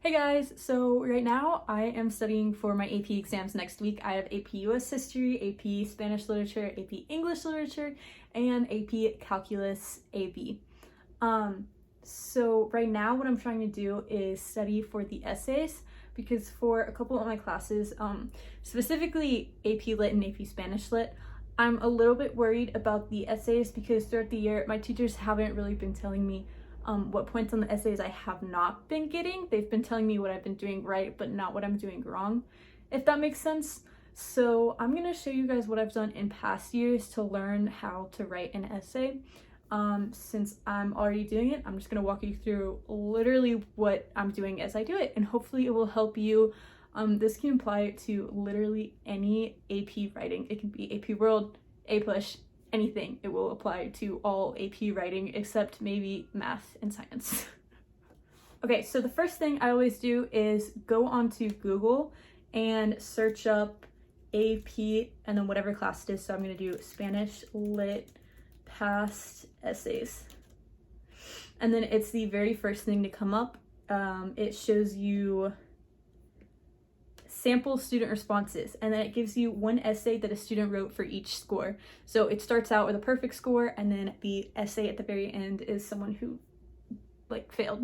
Hey guys, so right now I am studying for my AP exams next week. I have AP US History, AP Spanish Literature, AP English Literature, and AP Calculus AB. So right now what I'm trying to do is study for the essays because for a couple of my classes, specifically AP Lit and AP Spanish Lit, I'm a little bit worried about the essays because throughout the year my teachers haven't really been telling me what points on the essays I have not been getting. They've been telling me what I've been doing right, but not what I'm doing wrong, if that makes sense. So I'm gonna show you guys what I've done in past years to learn how to write an essay. Since I'm already doing it, I'm just gonna walk you through literally what I'm doing as I do it, and hopefully it will help you. This can apply to literally any AP writing. It can be AP World, A Push, anything. It will apply to all AP writing except maybe math and science. Okay, so the first thing I always do is go onto Google and search up AP and then whatever class it is. So I'm going to do Spanish Lit past essays. And then it's the very first thing to come up. It shows you sample student responses, and then it gives you one essay that a student wrote for each score. So it starts out with a perfect score, and then the essay at the very end is someone who failed.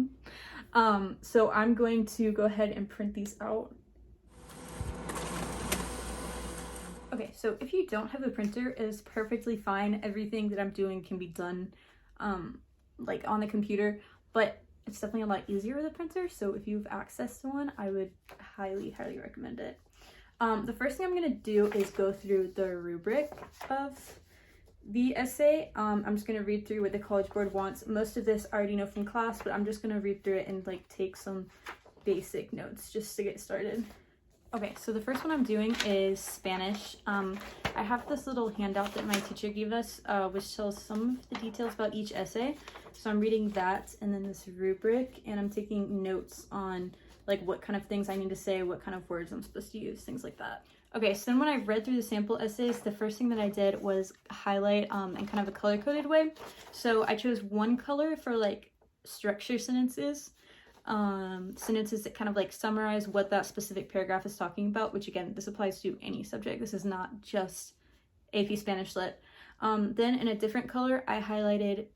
So I'm going to go ahead and print these out. Okay, so if you don't have a printer, it is perfectly fine. Everything that I'm doing can be done on the computer, but it's definitely a lot easier with a printer, so if you have access to one, I would highly recommend it. The first thing I'm going to do is go through the rubric of the essay. I'm just going to read through what the College Board wants. Most of this I already know from class, but I'm just going to read through it and take some basic notes just to get started. Okay, so the first one I'm doing is Spanish. I have this little handout that my teacher gave us, which tells some of the details about each essay. So I'm reading that and then this rubric, and I'm taking notes on what kind of things I need to say, what kind of words I'm supposed to use, things like that. Okay, so then when I read through the sample essays, the first thing that I did was highlight in kind of a color-coded way. So I chose one color for structure sentences. Sentences that kind of summarize what that specific paragraph is talking about, which again, this applies to any subject. This is not just AP Spanish Lit. Then in a different color, I highlighted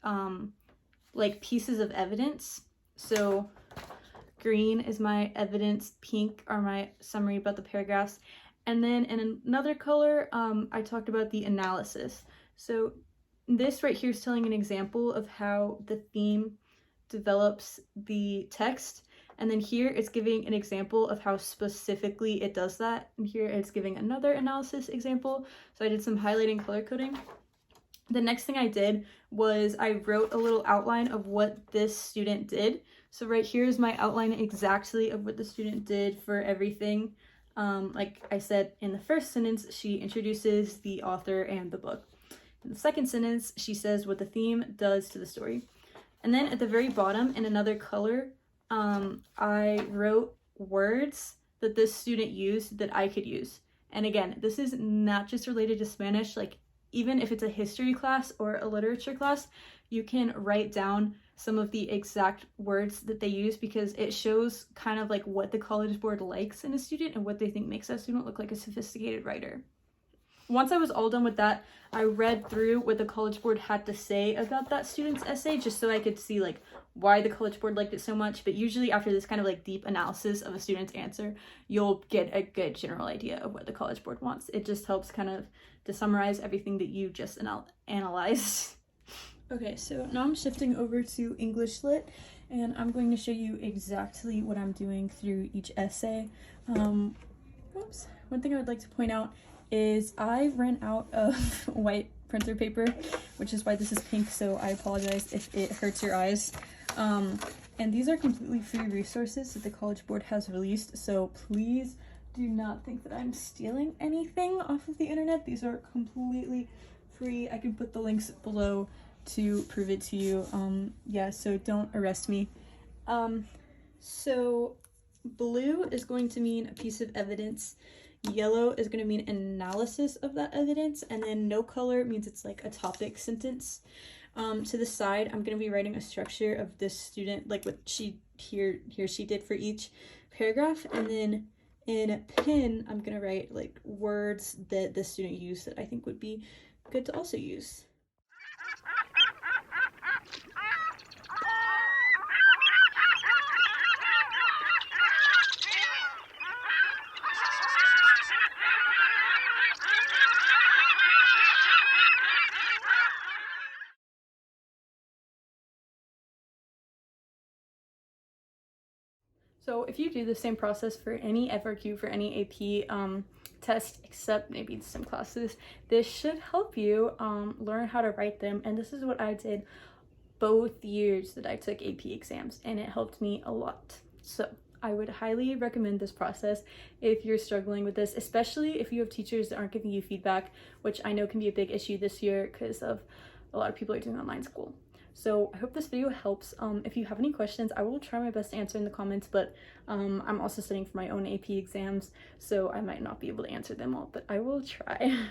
pieces of evidence. So green is my evidence, pink are my summary about the paragraphs. And then in another color, I talked about the analysis. So this right here is telling an example of how the theme develops the text, and then here it's giving an example of how specifically it does that, and here it's giving another analysis example. So I did some highlighting, color coding. The next thing I did was I wrote a little outline of what this student did. So right here is my outline exactly of what the student did for everything. Like I said in the first sentence, she introduces the author and the book. In the second sentence, she says what the theme does to the story. And then at the very bottom, in another color, I wrote words that this student used that I could use. And again, this is not just related to Spanish. Even if it's a history class or a literature class, you can write down some of the exact words that they use, because it shows kind of what the College Board likes in a student and what they think makes that student look like a sophisticated writer. Once I was all done with that, I read through what the College Board had to say about that student's essay, just so I could see why the College Board liked it so much. But usually after this kind of deep analysis of a student's answer, you'll get a good general idea of what the College Board wants. It just helps kind of to summarize everything that you just analyzed. Okay, so now I'm shifting over to English Lit, and I'm going to show you exactly what I'm doing through each essay. One thing I would like to point out is I ran out of white printer paper, which is why this is pink, so I apologize if it hurts your eyes. And these are completely free resources that the College Board has released, so please do not think that I'm stealing anything off of the internet. These are completely free. I can put the links below to prove it to you. Yeah, so don't arrest me. So blue is going to mean a piece of evidence. Yellow is going to mean analysis of that evidence, and then no color means it's a topic sentence. To the side, I'm going to be writing a structure of this student, like what she here she did for each paragraph, and then in pen, I'm going to write like words that the student used that I think would be good to also use. So if you do the same process for any FRQ, for any AP test, except maybe some classes, this should help you learn how to write them. And this is what I did both years that I took AP exams, and it helped me a lot. So I would highly recommend this process if you're struggling with this, especially if you have teachers that aren't giving you feedback, which I know can be a big issue this year because of a lot of people are doing online school. So I hope this video helps. If you have any questions, I will try my best to answer in the comments, but I'm also studying for my own AP exams, so I might not be able to answer them all, but I will try.